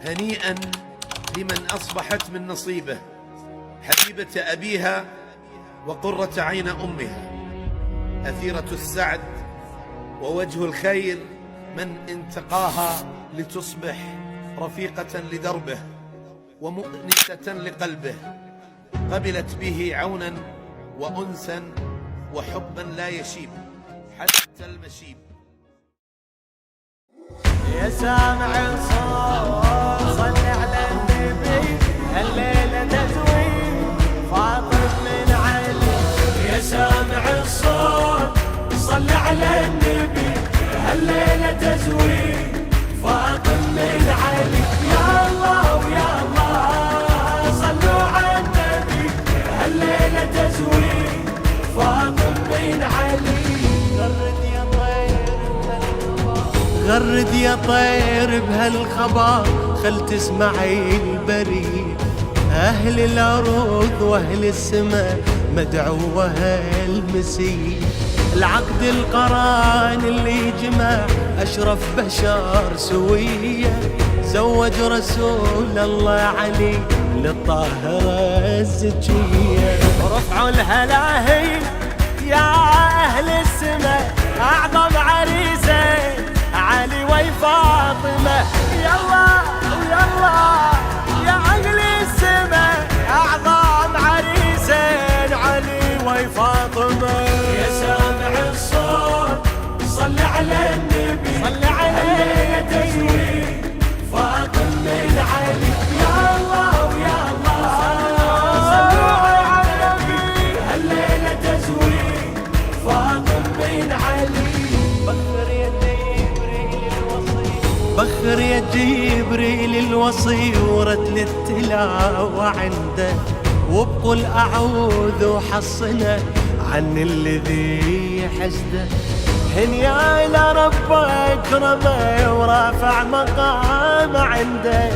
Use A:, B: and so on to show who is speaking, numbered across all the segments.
A: هنيئا لمن أصبحت من نصيبه حبيبة أبيها وقرة عين أمها، أثيرة السعد ووجه الخير، من انتقاها لتصبح رفيقة لدربه ومؤنسة لقلبه، قبلت به عونا وأنسا وحبا لا يشيب حتى المشيب.
B: يا سامع الصوت صل على النبي، الليلة تزويد فاطم من علي. يا سامع الصوت صل على النبي، الليلة تزويد فاطم من علي. يا الله ويا الله صلوا على النبي، الليلة تزويد فاطم من علي. غرد يا طير بهالخبر، خل تسمعي البريد، أهل الأرض وأهل السماء مدعوة المسيح. العقد القران اللي جمع أشرف بشر سوية، زوج رسول الله علي للطاهرة الزكية. رفعوا الهلاهي يا أهل السماء، أعظم عريسين علي وفاطمة. يلا ويلا يا أهل السماء، أعظم عريسين علي وفاطمة. يا سامع الصوت صل على النبي، صل عليه تزويد فاطم من علي. يا الله ويا الله صلوا على النبي، الليلة تزويد فاطم من علي. بخر يا جبريل الوصي ورتل التلاوة عنده، وبقول أعوذ وحصنا عن الذي حسده. هنيا إلى رب أكرمه ورافع مقام عنده،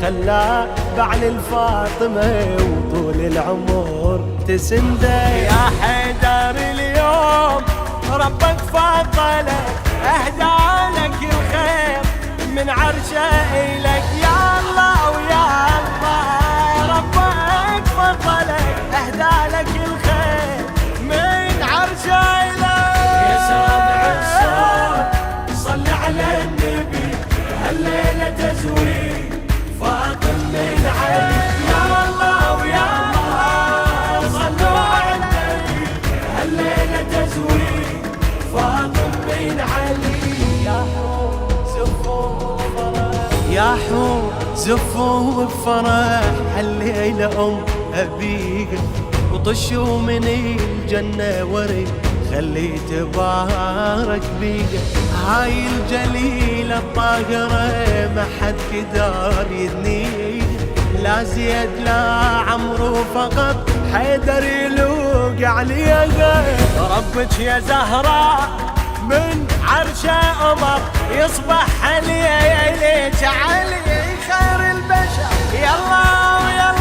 B: خلاه بعل الفاطمة وطول العمر تسنده. يا حيدر اليوم ربك فضلك، أهدى لك الخير من عرشه إلك. يا الله ويا الله ربك فضلك، أهدى لك الخير من عرشه إلك. يا سامع الصوت صل على النبي، الليلة تزويد فاطم من علي. يا الله ويا الله صلوا على النبي، الليلة تزويد فاطم من علي. يا حور زفوا بفرح هالليلة أم أبيك، وطشوا من الجنة ورد خلي تبارك بيك. هاي الجليلة الطاهرة ما حد قدر يدنيك، لا زيد لا عمرو فقط حيدر يلوق عليها. ربك يا زهراء من عرشه أمر، يصبح عليك علي خير البشر. يلا ويلا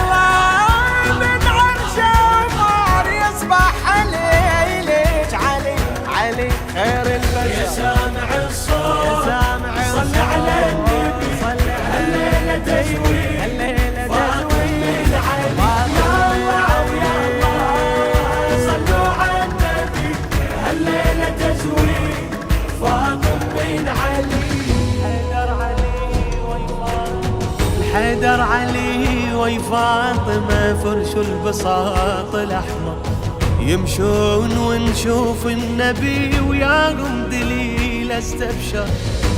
B: من عرشه أمر، يصبح عليك علي علي خير البشر. يا سامع الصوت يا سامع صل على النبي، صل الليلة تزويد، الليلة تزويد من علي. يا الله ويا الله صلوا على النبي، الليلة تزويد فاطم من علي. حيدر علي وفاطمة فرشوا البساط الأحمر، يمشون ونشوف النبي وياهم دليل استبشر.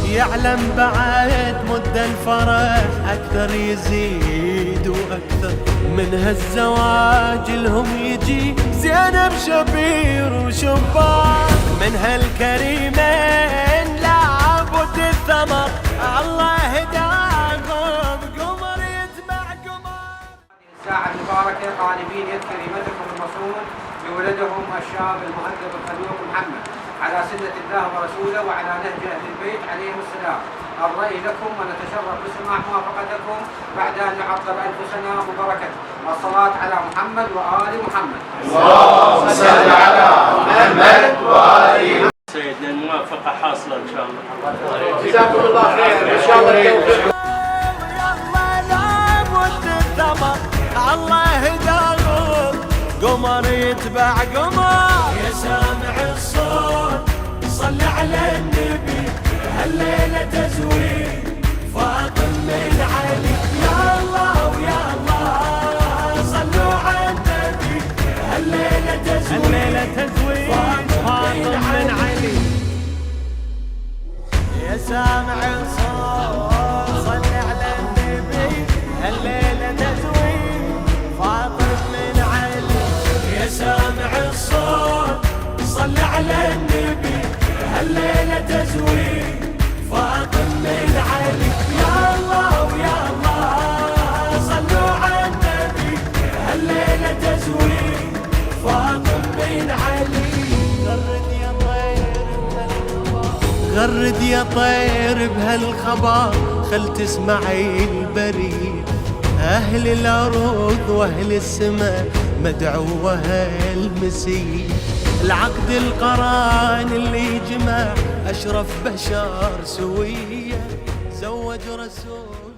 B: يعلم بعد مد الفرح أكثر يزيد وأكثر، من هالزواج لهم يجي زينب شبير وشبار. من هالكريمين لابد الثمر، الله هداهم قمر يتبع قمر.
C: الساعة المباركة طالبين يد كريمتكم المصون بولدهم الشاب المؤدب الخلوق محمد على سنة الله ورسوله وعلى نهج أهل البيت عليهم السلام. الرأي لكم ونتشرف بسماع موافقتكم بعد أن نعطر ألف سنة وبركته. والصلاة على محمد وآل محمد.
D: اللهم صل على محمد وآل
E: سيدنا. الموافقة حاصلة إن شاء الله.
D: جزاكم الله خير. إن شاء الله.
B: الله داود قمر يتبع قمر. يا سامع الصوت صل على النبي هالليلة تزويد فاطم من علي. يا الله ويا الله صلوا على النبي هالليلة تزويد فاطم من علي. يا سامع الصوت صل على النبي هالليلة تزويد فاطم من علي. يا سامع الصوت صل على النبي هالليلة تزويد فاطم من علي. يا الله ويا الله صلوا على النبي هالليلة تزويد فاطم من علي. غرد يا طير بهالخبر خل تسمعي البريد. أهل الأرض وأهل السماء مدعوة المسيح. العقد القران اللي جمع أشرف بشر سوية زوج رسول